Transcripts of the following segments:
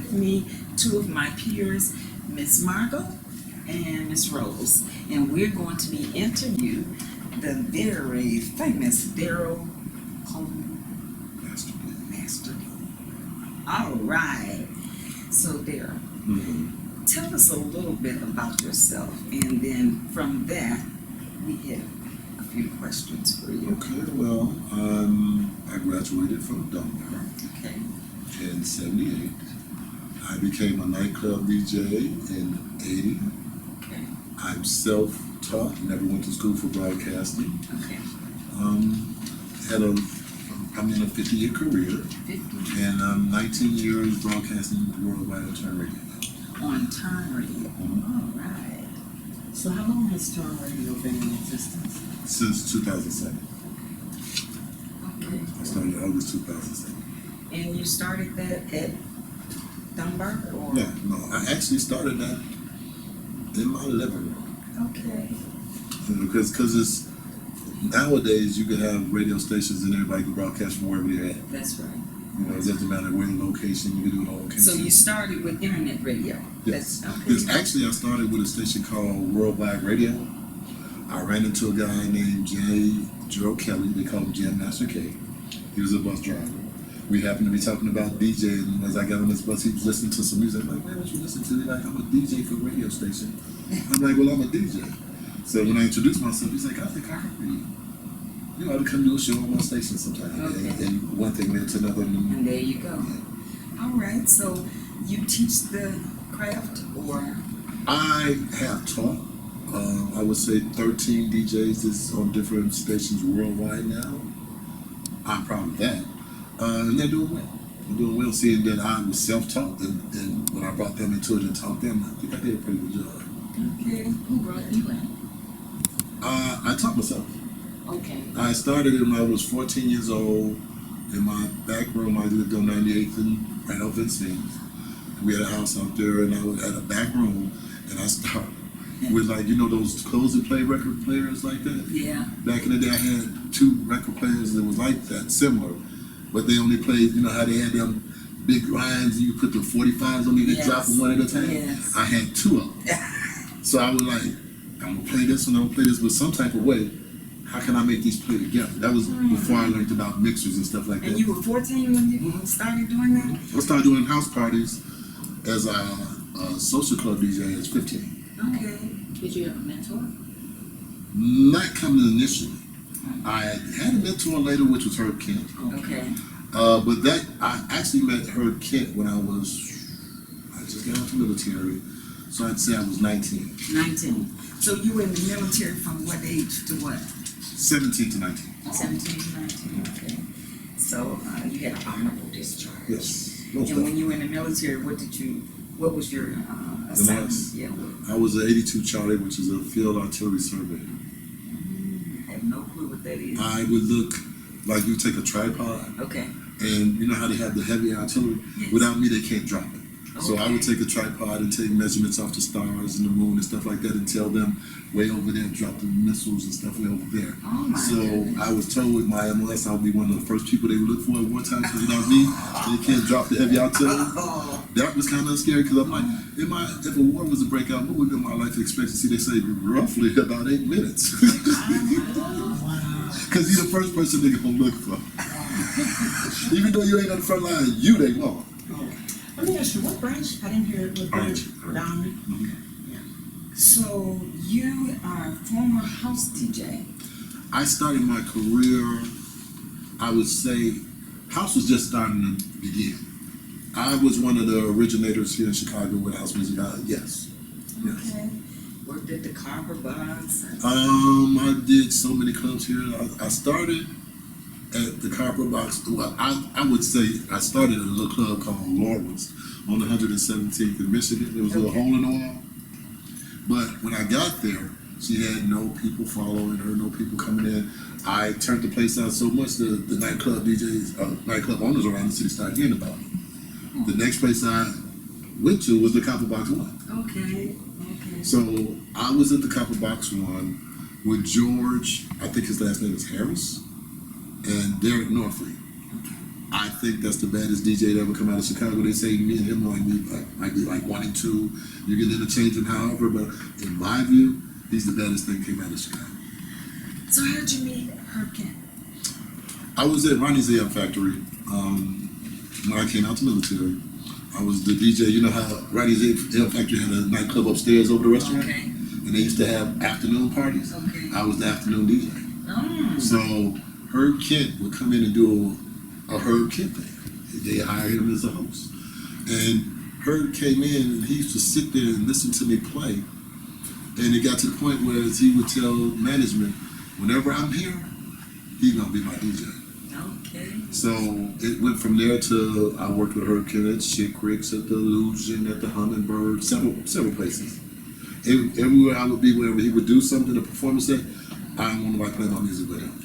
with me two of my peers, Miss Margot and Miss Rose, and we're going to be interviewing the very famous Darryl Coleman, Master D. All right. So Darryl, tell us a little bit about yourself, and then from that we have a few questions for you. Okay, well, I graduated from Dunbar in '78. I became a nightclub DJ in '80. Okay. I'm self-taught, never went to school for broadcasting. Okay. Had a 50-year career, 50. and 19 years broadcasting worldwide on Turn Radio. On Turn Radio. All right. So how long has Turn Radio been in existence? Since 2007. Okay. I started August 2007. And you started that at Dunbar, or? Yeah, no, I actually started that in my living room. Okay. Because it's nowadays you can have radio stations and everybody can broadcast from wherever they're at. That's right. You know, it doesn't matter where the location, you can do it all location. So you started with internet radio? Yes. That's, okay. Because actually I started with a station called Worldwide Radio. I ran into a guy named Darryl Kelly, they call him Jam Master K. He was a bus driver. We happened to be talking about DJing, and as I got on this bus, he was listening to some music. I'm like, man, what you listen to? He's like, I'm a DJ for a radio station. I'm like, well, I'm a DJ. So when I introduced myself, he's like, I think I heard you. You ought to come do a show on my station sometime. Okay. And one thing led to another. And there you go. All right, so you teach the craft, or? I have taught, I would say 13 DJs is on different stations worldwide now. I'm proud of that. And they're doing well. They're doing well, seeing that I was self-taught, and when I brought them into it and taught them, I think I did a pretty good job. Okay. Who brought you in? I taught myself. Okay. I started it when I was 14 years old. In my back room, I lived on 98th and right off Vincennes. We had a house out there, and I had a back room, and I started with, like, you know, those close and play record players like that? Yeah. Back in the day, I had 2 record players that was like that, similar, but they only played, you know how they had them big grinds and you put the 45s on it and drop them one at a time? Yes. I had 2 of them. So I was like, I'm gonna play this and I'm gonna play this, but some type of way, how can I make these play together? That was before I learned about mixers and stuff like that. And you were 14 when you started doing that? I started doing house parties as a social club DJ at 15. Okay. Did you have a mentor? Not coming initially. I had a mentor later, which was Herb Kent. Okay. But that, I actually met Herb Kent when I just got out of the military. So I'd say I was 19. 19. So you were in the military from what age to what? 17 to 19. 17 to 19, okay. So you had an honorable discharge. Yes. And when you were in the military, what was your assignment? Yeah. I was an 82 Charlie, which is a field artillery surveyor. I have no clue what that is. I would look like you take a tripod. Okay. And you know how they have the heavy artillery? Yes. Without me, they can't drop it. Okay. So I would take a tripod and take measurements off the stars and the moon and stuff like that and tell them way over there, drop the missiles and stuff way over there. Oh my so goodness. I was told with my MLS, I would be one of the first people they would look for at one time, because without me, they can't drop the heavy artillery. Oh. That was kind of scary, because I'm like, if a war was to break out, what would be my life expectancy? They say roughly about 8 minutes. Because you're the first person they're going to look for. Even though you ain't on the front line, they want. Let me ask you, what branch? I didn't hear it. What branch? Down. So you are a former house DJ. I started my career, I would say, house was just starting to begin. I was one of the originators here in Chicago with house music. Yes. Okay. Worked at the Copper Box. I did so many clubs here. I started at the Copper Box. Well, I would say I started at a little club called Laurel's on 117th in Michigan. There was a little hole in the wall. But when I got there, she had no people following her, no people coming in. I turned the place out so much that the nightclub DJs, nightclub owners around the city started hearing about me. The next place I went to was the Copper Box 1. Okay. So I was at the Copper Box 1 with George, I think his last name is Harris, and Derek Norfleet. I think that's the baddest DJ that ever come out of Chicago. They say me and him might be like 1 and 2. You can interchange them however, but in my view, he's the baddest thing came out of Chicago. So how did you meet Herb Kent? I was at Ronnie's AM Factory when I came out to military. I was the DJ. You know how Ronnie's AM Factory had a nightclub upstairs over the restaurant? Okay. And they used to have afternoon parties. Okay. I was the afternoon DJ. Oh. So Herb Kent would come in and do a Herb Kent thing. They hired him as a host. And Herb came in and he used to sit there and listen to me play. And it got to the point where he would tell management, whenever I'm here, he's gonna be my DJ. Okay. So it went from there to I worked with Herb Kent at Chick Rick's, at the Illusion, at the Hummingbird, several places. Everywhere I would be, wherever he would do something, a performance set, I wanted to play my music with him.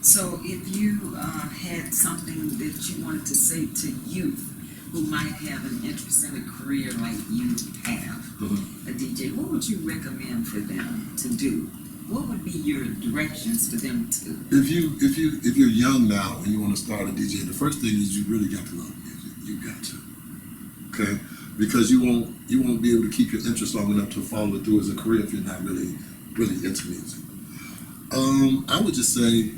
So if you had something that you wanted to say to youth who might have an interest in a career like you have, a DJ, what would you recommend for them to do? What would be your directions for them to? If you're young now and you want to start a DJ, the first thing is you really got to love music. You got to, okay? Because you won't be able to keep your interest long enough to follow it through as a career if you're not really into music. I would just say,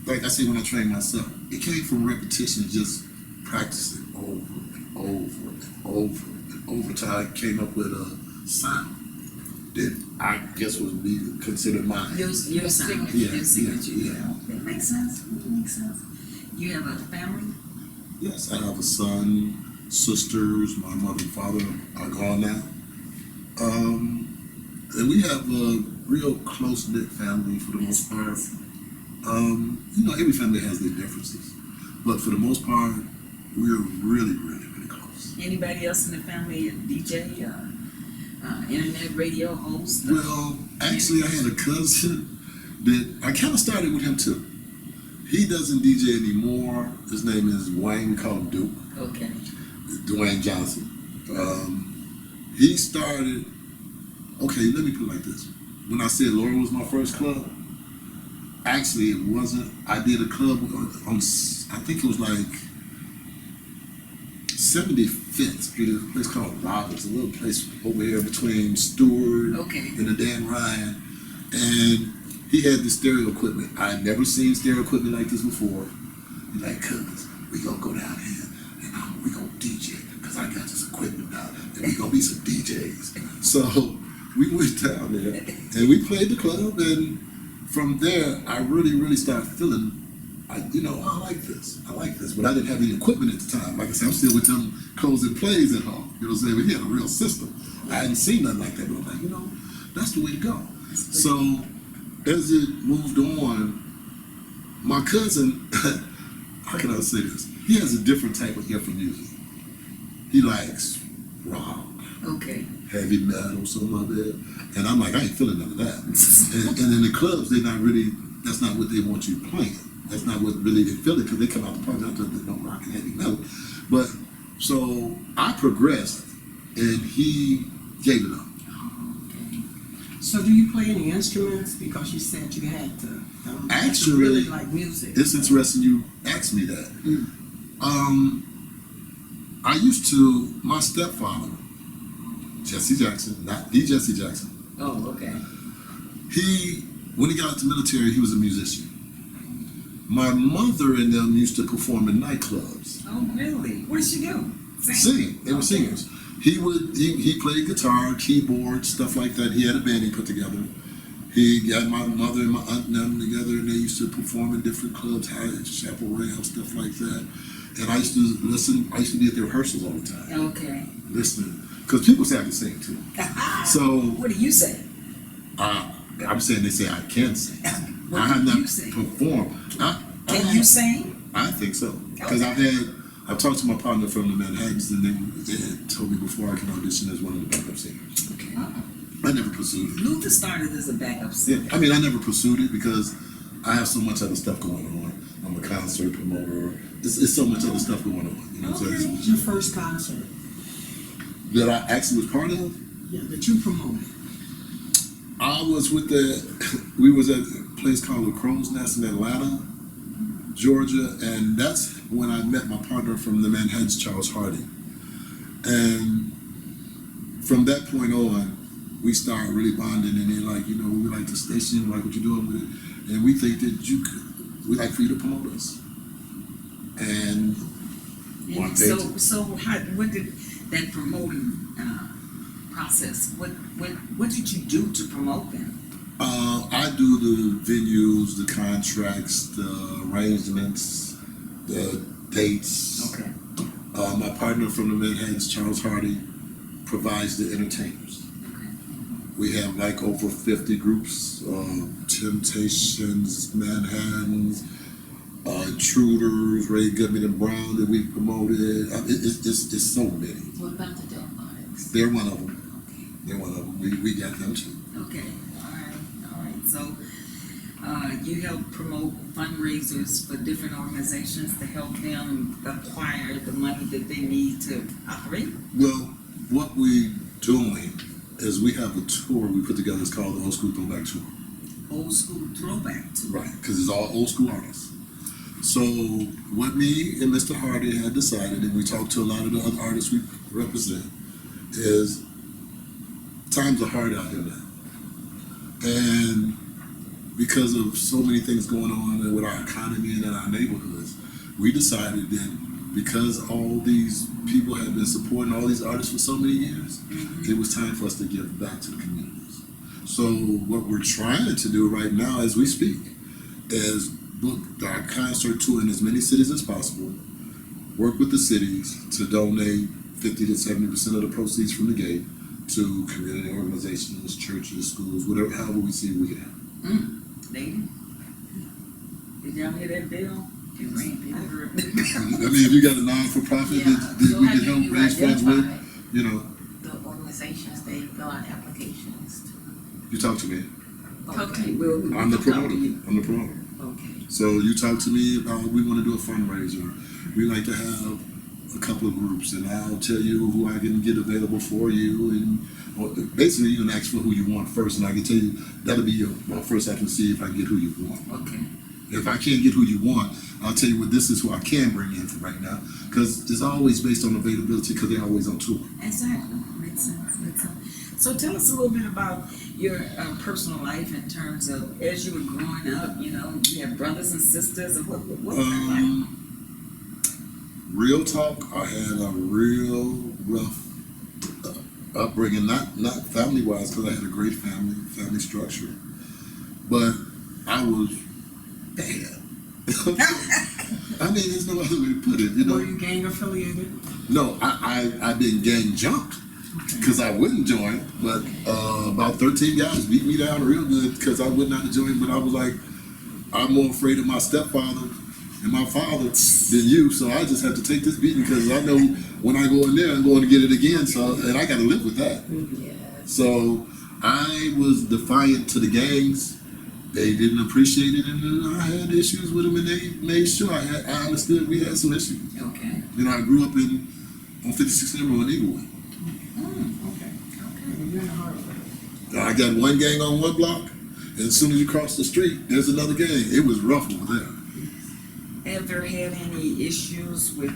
like I say when I train myself, it came from repetition, just practicing over and over and over and over till I came up with a sound that I guess would be considered mine. Your sound, Yeah, your signature. yeah. That makes sense. That makes sense. You have a family? Yes, I have a son, sisters, my mother and father are gone now. And we have a real close-knit family for the most part. You know, every family has their differences, but for the most part, we're really close. Anybody else in the family a DJ, internet radio host? Well, actually, I had a cousin that I kind of started with him too. He doesn't DJ anymore. His name is Wayne. We call him Duke. Okay. Dwayne Johnson. He started. Okay, let me put it like this. When I said Laura was my first club, actually it wasn't. I did a club on I think it was like 75th Street, a place called Roberts, a little place over here between Stewart and the Dan Ryan. And he had this stereo equipment. I had never seen stereo equipment like this before. He's like, cuz, we gonna go down here and we gonna DJ, cuz I got this equipment now, and we gonna be some DJs. So we went down there and we played the club, and from there I really started feeling, I like this, but I didn't have any equipment at the time. Like I said, I'm still with them closing plays at home. You know what I'm saying? But he had a real system. I hadn't seen nothing like that, but I'm like, that's the way to go. So as it moved on, my cousin, how can I say this? He has a different type of ear for music. He likes rock, heavy metal, something like that. And I'm like, I ain't feeling none of that. and in the clubs, that's not what they want you playing. That's not what really they feel it, because they come out the party not to no rock and heavy metal. But so I progressed, and he gave it up. So do you play any instruments? Because you said you had to. Actually, you really like music. It's interesting you asked me that. I used to, my stepfather, Jesse Jackson, not the Jesse Jackson. Oh, okay. When he got out the military, he was a musician. My mother and them used to perform in nightclubs. Oh, really? What did she do? Sing. They were singers. He played guitar, keyboard, stuff like that. He had a band he put together. He got my mother and my aunt and them together, and they used to perform in different clubs, Chapel Rail, stuff like that. And I used to listen. I used to be at their rehearsals all the time. Okay. Listening, because people say I can sing too. So what do you say? I'm saying they say I can sing. What I have do not you say? performed. Can you sing? I think so, because I've talked to my partner from the Manhattans, and they had told me before I can audition as one of the backup singers. Okay. I never pursued it. Luther started as a backup singer. Yeah, I mean, I never pursued it because I have so much other stuff going on. I'm a concert promoter. It's so much other stuff going on. You know what I'm saying? Your first concert That I actually was part of? Yeah, that you promoted. I was with we was at a place called the Crow's Nest in Atlanta, Georgia, and that's when I met my partner from the Manhattans, Charles Hardy. And from that point on, we started really bonding, and then like, you know, we like the station, we like what you're doing with it, and we think that we'd like for you to promote us. And one day, what did that promoting process? What did you do to promote them? I do the venues, the contracts, the arrangements, the dates. Okay. My partner from the Manhattans, Charles Hardy, provides the entertainers. Okay. We have like over 50 groups, Temptations, Manhattans, Intruders, Ray Goodman and Brown that we promoted. It's so many. What about the Delphonics? They're one of them. Okay. They're one of them. We got them too. Okay. All right. So you help promote fundraisers for different organizations to help them acquire the money that they need to operate? Well, what we're doing is we have a tour we put together. It's called the Old School Throwback Tour. Old school throwback tour. Right, because it's all old school artists. So what me and Mr. Hardy had decided, and we talked to a lot of the other artists we represent, is times are hard out here now. And because of so many things going on with our economy and in our neighborhoods, we decided that because all these people have been supporting all these artists for so many years, it was time for us to give back to the communities. So what we're trying to do right now as we speak is book our concert tour in as many cities as possible, work with the cities to donate 50 to 70% of the proceeds from the gate to community organizations, churches, schools, whatever, however we see we can. Lady, did y'all hear that bell? It rang. I heard that I mean, if you got a non-for-profit that So we how can do help you raise funds with, identify you know, the organizations they fill out applications to? you talk to me. Okay, well, I'm the we'll talk promoter. to you. I'm the promoter. Okay. So you talk to me about we want to do a fundraiser. We like to have a couple of groups, and I'll tell you who I can get available for you. And well, basically, you can ask for who you want first, and I can tell you that'll be well, first I can see if I can get who you want. Okay. If I can't get who you want, I'll tell you what, this is who I can bring in for right now, because it's always based on availability, because they're always on tour. Exactly. Makes sense. Makes sense. So tell us a little bit about your personal life in terms of as you were growing up. You know, you have brothers and sisters. What was that like? Real talk, I had a real rough upbringing, not family wise, because I had a great family structure, but I was bad. I mean, there's no other way to put it. You know, Were you gang affiliated? no, I've been gang jumped Okay. because I wouldn't join, but about 13 guys beat me down real good because I would not join. But I was like, I'm more afraid of my stepfather and my father than you, so I just have to take this beating because I know when I go in there, I'm going to get it again. So, and I got to live with that. Yes. So I was defiant to the gangs. They didn't appreciate it, and I had issues with them, and they made sure I understood we had some issues. Okay. You know, I grew up on 56th Emerald in Inglewood. Okay. You're in Harlem. I got one gang on one block, and as soon as you cross the street, there's another gang. It was rough over there. Ever had any issues with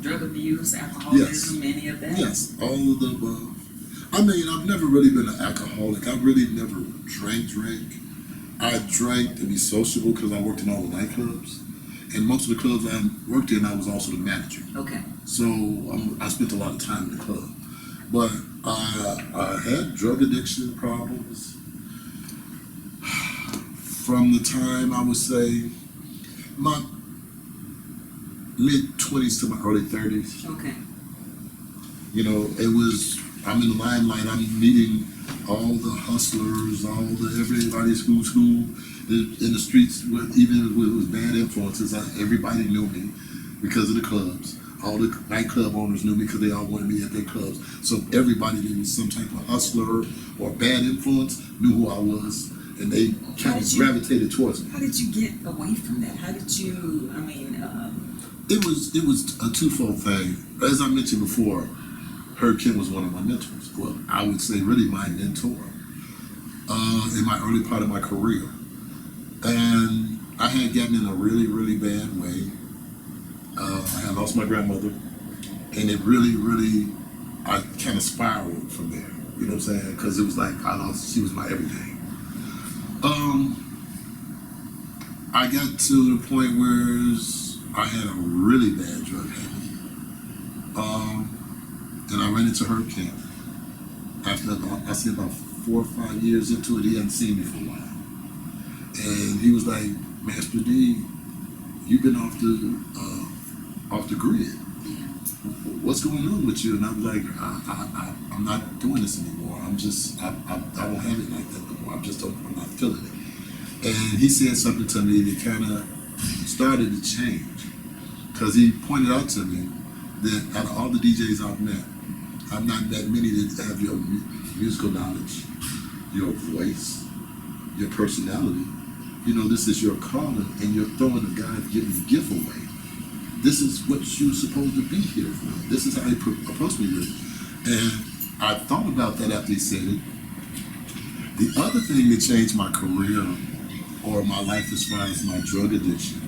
drug abuse, alcoholism, any of that? Yes, all of the above. I mean, I've never really been an alcoholic. I really never drank. I drank to be sociable because I worked in all the nightclubs. And most of the clubs I worked in, I was also the manager. Okay. So I spent a lot of time in the club. But I had drug addiction problems from the time I would say my mid-20s to my early 30s. Okay. You know, I'm in the limelight. I'm meeting all the hustlers, everybody school, in the streets, even if it was bad influences. Everybody knew me because of the clubs. All the nightclub owners knew me because they all wanted me at their clubs. So everybody that was some type of hustler or bad influence knew who I was, and they kind of gravitated towards me. How did you get away from that? How did you? I mean. It was a twofold thing. As I mentioned before, Herb Kim was one of my mentors. Well, I would say really my mentor in my early part of my career. And I had gotten in a really, really bad way. I had lost my grandmother, and it really, really, I kind of spiraled from there. You know what I'm saying? Because it was like she was my everything. I got to the point where I had a really bad drug habit. And I ran into Herb Camp. After I say about 4 or 5 years into it, he hadn't seen me for a while. And he was like, Master D, you've been off the grid. What's going on with you? And I'm like, I'm not doing this anymore. I don't have it like that no more. I'm not feeling it. And he said something to me that kind of started to change. Because he pointed out to me that out of all the DJs I've met, I've not met many that have your musical knowledge, your voice, your personality. You know, this is your calling, and you're throwing a God-given gift away. This is what you're supposed to be here for. This is how he approached me with it. And I thought about that after he said it. The other thing that changed my career or my life as far as my drug addiction,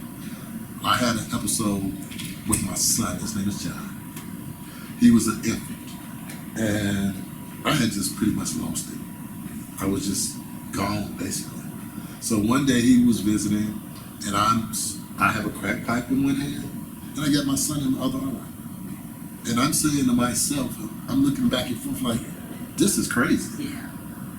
I had an episode with my son. His name is John. He was an infant. And I had just pretty much lost it. I was just gone, basically. So one day he was visiting, and I have a crack pipe in one hand, and I got my son in the other arm. And I'm saying to myself, I'm looking back and forth like, this is crazy. Yeah.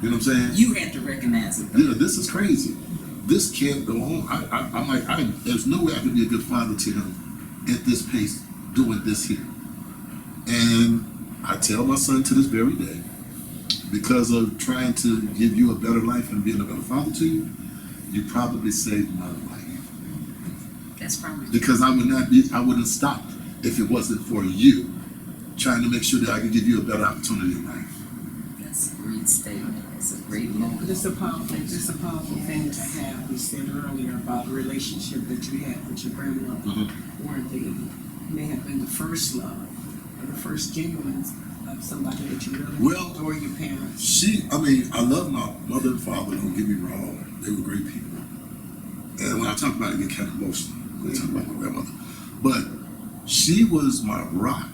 You know what I'm saying? You had to recognize it. Yeah, this is crazy. This can't go on. I'm like, there's no way I could be a good father to him at this pace, doing this here. And I tell my son to this very day, because of trying to give you a better life and being a better father to you, you probably saved my life. That's probably Because I wouldn't stop if it wasn't for you trying to make sure that I could give you a better opportunity in life. That's a great statement. It's a great moment. It's a powerful thing to have. We said earlier about the relationship that you had with your grandmother, where they may have been the first love or the first genuine of somebody that you really adore your parents. I love my mother and father, don't get me wrong. They were great people. And when I talk about it, I get kind of emotional when I talk about my grandmother. But she was my rock.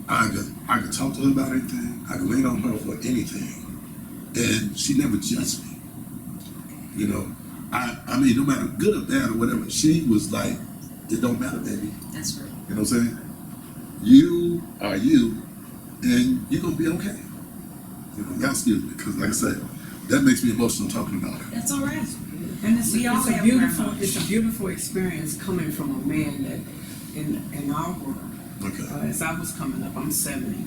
I could talk to her about anything. I could lean on her for anything. And she never judged me. You know, I mean, no matter good or bad or whatever, she was like, it don't matter, baby. That's right. You know what I'm saying? You are you, and you're going to be okay. You know, y'all excuse me, because like I said, that makes me emotional talking about it. That's all right. And it's We all a have beautiful, grandmothers. it's a beautiful experience coming from a man that, in our world, Okay. as I was coming up, I'm 70,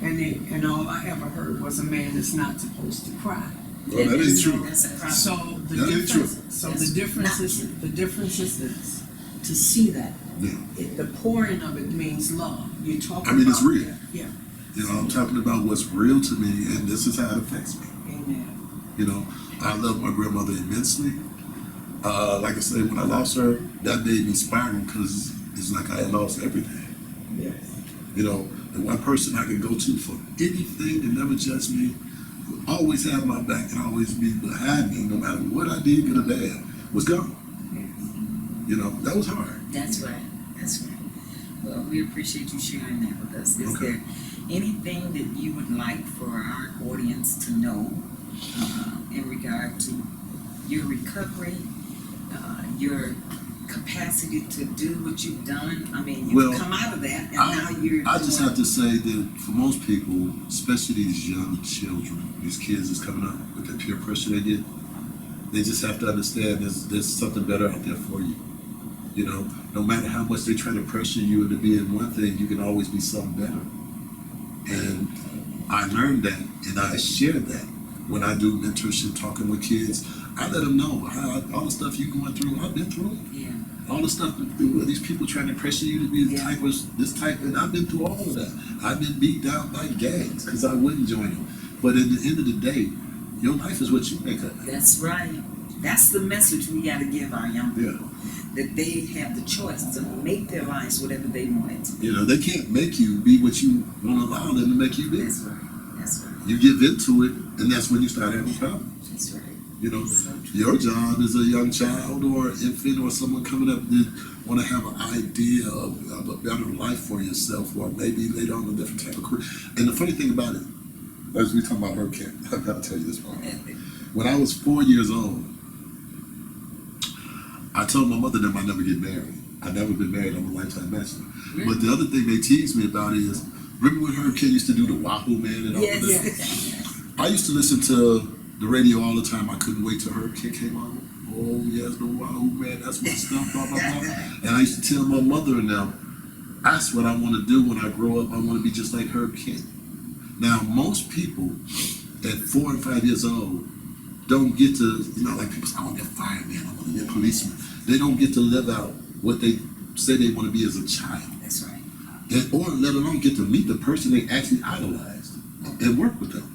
and all I ever heard was a man that's not supposed to cry. Well, that ain't true. That's a problem. So That ain't true. the difference is this: to see that Yeah. the pouring of it means love. You're talking. I mean, it's about, real. Yeah. You know, I'm talking about what's real to me, and this is how it affects me. Amen. You know, I love my grandmother immensely. Like I said, when I lost her, that made me spiral because it's like I had lost everything. Yes. You know, the one person I could go to for anything that never judged me, would always have my back and always be behind me, no matter what I did, good or bad, was gone. You know, that was hard. That's right. That's right. Well, we appreciate you sharing that with us. Is Okay. there anything that you would like for our audience to know in regard to your recovery, your capacity to do what you've done? I mean, you've come out of that, and now you're. I just have to say that for most people, especially these young children, these kids that's coming up with the peer pressure they get, they just have to understand there's something better out there for you. You know, no matter how much they try to pressure you into being one thing, you can always be something better. And I learned that, and I share that when I do mentorship, talking with kids. I let them know how all the stuff you're going through, I've been through. Yeah. All the stuff that these people trying to pressure you to be this type, and I've been through all of that. I've been beat down by gangs because I wouldn't join them. But at the end of the day, your life is what you make of it. That's right. That's the message we got to give our young Yeah. people. That they have the choice to make their lives whatever they want it to be. You know, they can't make you be what you want to allow them to make you be. That's right. That's right. You give into it, and that's when you start having problems. That's right. You know, So true. your job as a young child or infant or someone coming up that want to have an idea of a better life for yourself, or maybe later on a different type of career. And the funny thing about it, as we talk about her kid, I've got to tell you this part. When I was 4 years old, I told my mother that I'd never get married. I'd never been married. I'm a lifetime bachelor. Really? But the other thing they teased me about is, remember when Herb Kid used to do the Wahoo Man and all Yes. that? I used to listen to the radio all the time. I couldn't wait till Herb Kid came on. Oh yes, the Wahoo Man, that's my stuff, blah, blah, blah. And I used to tell my mother and them, that's what I want to do when I grow up. I want to be just like Herb Kid. Now, most people at 4 and 5 years old don't get to, like people say, I want to be a fireman, I want to be a policeman. They don't get to live out what they say they want to be as a child. That's right. Or let alone get to meet the person they actually idolized and work with them.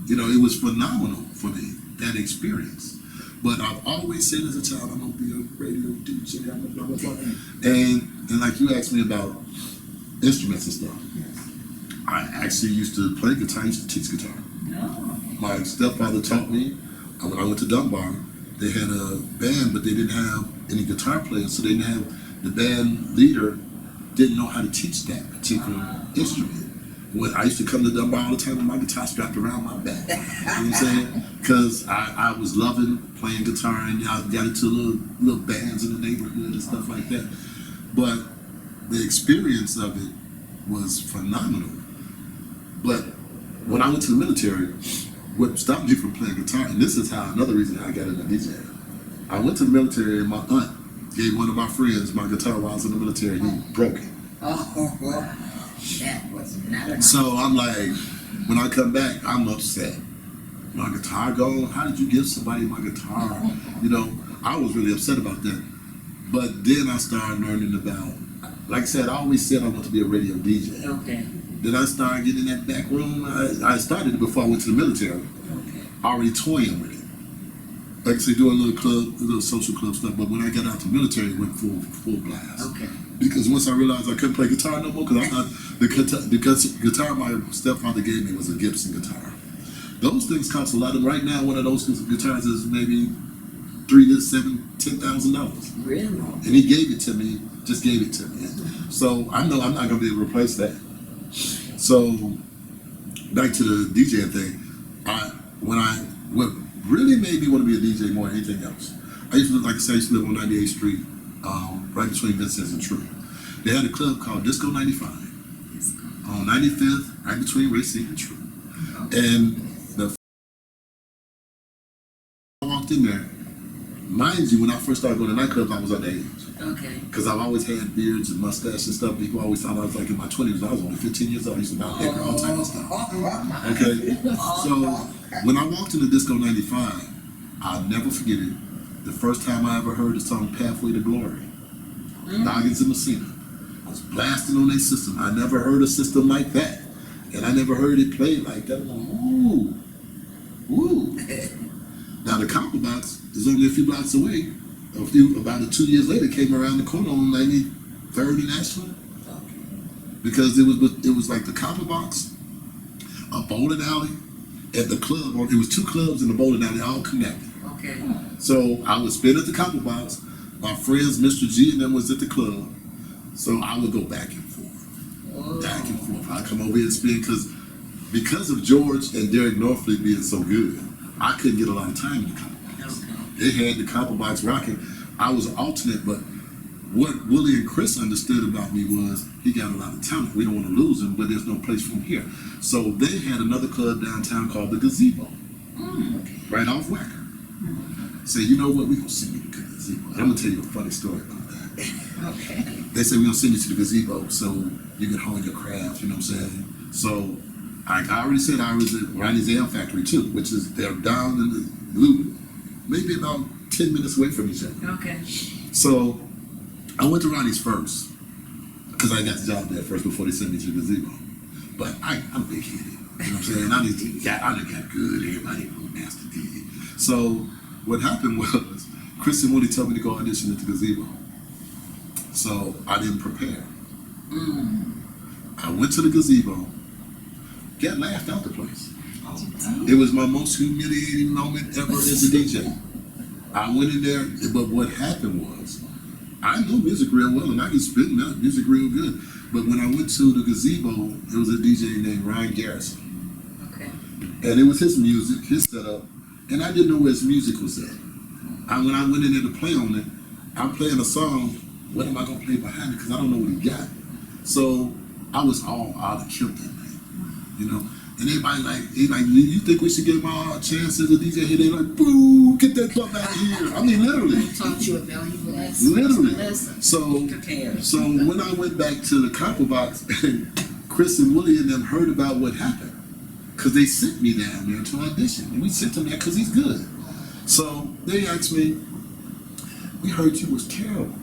It was phenomenal for me, that experience. But I've always said as a child, I'm going to be a radio DJ, I'm blah, blah, blah. And like you asked me about instruments and stuff, I actually used to play guitar, I used to teach guitar. No. My stepfather taught me. When I went to Dunbar, they had a band, but they didn't have any guitar players, so they didn't have, the band leader didn't know how to teach that particular instrument. When I used to come to Dunbar all the time with my guitar strapped around my back. You know what I'm saying? Because I was loving playing guitar, and I got into little bands in the neighborhood and stuff like that. But the experience of it was phenomenal. But when I went to the military, what stopped me from playing guitar, and this is another reason I got into DJing. I went to the military, and my aunt gave one of my friends my guitar while I was in the military, and he broke it. Oh, wow. That was not a So I'm like, when I come back, I'm upset. My guitar gone? How did you give somebody my guitar? I was really upset about that. But then I started learning about, like I said, I always said I want to be a radio DJ. Okay. Then I started getting in that back room. I started it before I went to the military. Okay. Already toying with it. Like I say, doing a little social club stuff. But when I got out to the military, it went full blast. Okay. Because once I realized I couldn't play guitar no more, because the guitar my stepfather gave me was a Gibson guitar. Those things cost a lot. And right now, one of those guitars is maybe $10,000. Really? And he gave it to me, just gave it to me. So I know I'm not going to be able to replace that. So back to the DJing thing, what really made me want to be a DJ more than anything else, I used to live on 98th Street, right between Vincent's and True. They had a club called Disco 95 on 95th, right between Racine and True. And I walked in there. Mind you, when I first started going to nightclubs, I was underage. Okay. Because I've always had beards and mustache and stuff. People always thought I was like in my 20s. I was only 15 years old. I used to knock liquor, all type of stuff. Okay? So when I walked into Disco 95, I'll never forget it. The first time I ever heard the song Pathway to Glory, Noggins and Messina, I was blasting on their system. I never heard a system like that. And I never heard it played like that. I'm like, ooh. Now the Copper Box is only a few blocks away. About 2 years later, came around the corner on 93rd and Ashland. Because it was like the Copper Box, a bowling alley, and the club. It was two clubs in the bowling alley, all connected. Okay. So I would spin at the Copper Box. My friends, Mr. G and them, was at the club. So I would go back and forth, back and forth. I'd come over here and spin because of George and Derek Norfleet being so good, I couldn't get a lot of time in the Copper Box. Okay. They had the Copper Box rocking. I was an alternate, but what Willie and Chris understood about me was he got a lot of talent. We don't want to lose him, but there's no place from here. So they had another club downtown called the Gazebo, right off Wacker. Say, you know what, we're going to send you to the Gazebo. I'm going to tell you a funny story about that. Okay. They said, we're going to send you to the Gazebo so you can hone your craft, you know what I'm saying? So I already said I was at Ronnie's Ale Factory too, which is, they're down in the Luton, maybe about 10 minutes away from each other. Okay. So I went to Ronnie's first because I got the job there first before they sent me to the Gazebo. But I'm big-headed, you know what I'm saying? I done got good, everybody nasty DJ. So what happened was Chris and Woody told me to go audition at the Gazebo. So I didn't prepare. I went to the Gazebo, got laughed out the place. It was my most humiliating moment ever as a DJ. I went in there, but what happened was, I know music real well and I can spit music real good. But when I went to the gazebo, it was a DJ named Ryan Garrison. Okay. And it was his music, his setup, and I didn't know where his music was at. When I went in there to play on it, I'm playing a song. What am I gonna play behind it? Because I don't know what he got. So I was all out of kilter, man. You know. And everybody you think we should give him our chances as a DJ here? They like, boo, get that butt out of here. I mean, literally. Taught you a valuable lesson. Literally. Lesson. So when I went back to the copper box, Chris and Willie and them heard about what happened. Because they sent me down there to audition. And we sent him there because he's good. So they asked me, we heard you was terrible.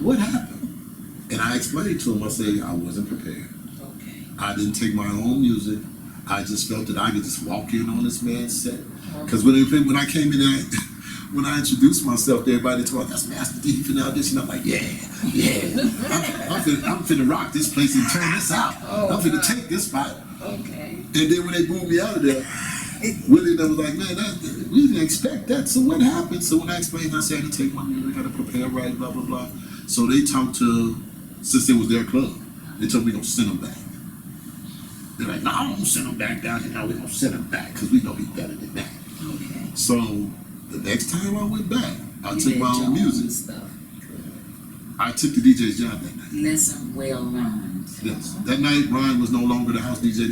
What happened? And I explained to him, I said, I wasn't prepared. Okay. I didn't take my own music. I just felt that I could just walk in on this man's set. Because when I came in there, when I introduced myself to everybody, they told me, that's Master D for the audition. I'm like, yeah. I'm finna rock this place and turn this out. I'm finna take this spot. Okay. And then when they moved me out of there, Willie and them was like, man, we didn't expect that. So what happened? So when I explained, I said, I had to take my music, I got to prepare right, blah, blah, blah. So they talked to, since it was their club, they told me to send them back. They're like, no, I'm gonna send him back down here. No, we're gonna send him back because we know he's better than that. Okay. So the next time I went back, I took my own music. Stuff. I took the DJ's job that night. Lesson well learned. Yes. That night, Ryan was no longer the house DJ.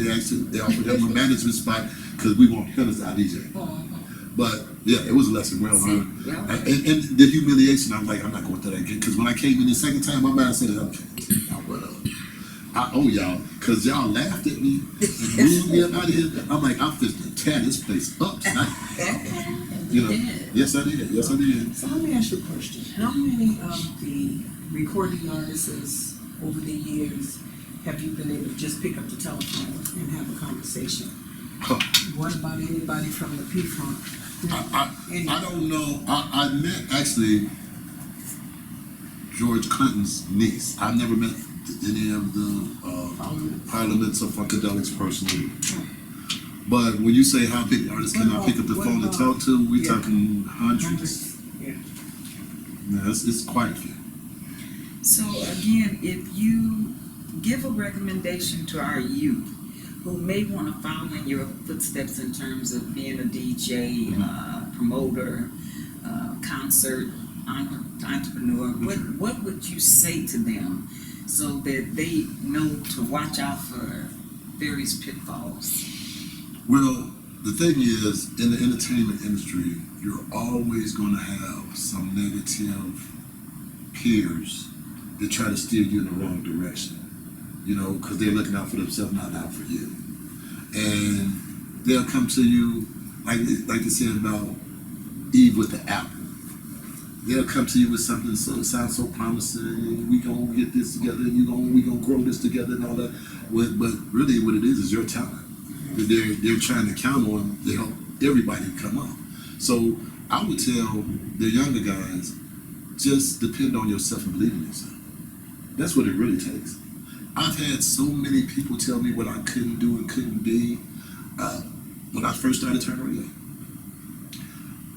They offered him a management spot because we wanted him as our DJ. But yeah, it was a lesson well learned. Yeah. And the humiliation, I'm like, I'm not going through that again. Because when I came in the second time, my mind said, okay, I owe y'all, because y'all laughed at me and moved me up out of here. I'm like, I'm fit to tear this place up tonight. You know, yes I did. Yes I did. So let me ask you a question. How many of the recording artists over the years have you been able to just pick up the telephone and have a conversation? Huh. What about anybody from the P-Funk? I don't know. I met actually George Clinton's niece. I've never met any of the Parliaments or Funkadelics personally. But when you say how big artists can I pick up the phone and talk to, we talking hundreds. Yeah. Yeah, it's quite a few. So again, if you give a recommendation to our youth who may want to follow in your footsteps in terms of being a DJ, promoter, concert entrepreneur, what would you say to them so that they know to watch out for various pitfalls? Well, the thing is, in the entertainment industry, you're always going to have some negative peers that try to steer you in the wrong direction. You know, because they're looking out for themselves, not out for you. And they'll come to you, like they said about Eve with the apple. They'll come to you with something so sounds so promising. We gonna get this together, and we gonna grow this together, and all that. But really, what it is your talent. They're trying to count on to help everybody come up. So I would tell the younger guys, just depend on yourself and believe in yourself. That's what it really takes. I've had so many people tell me what I couldn't do and couldn't be when I first started turning radio.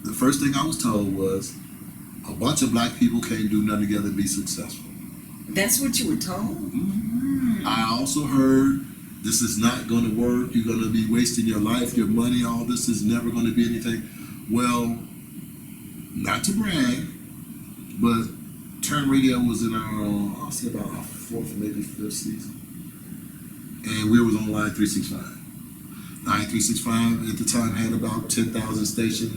The first thing I was told was, a bunch of black people can't do nothing together and be successful. That's what you were told? Mm-hmm. I also heard, this is not going to work, you're going to be wasting your life, your money, all this is never going to be anything. Well, not to brag, but Turn Radio was in our, I'll say about our fourth, maybe fifth season. And we was on Line 365. Line 365 at the time had about 10,000 stations.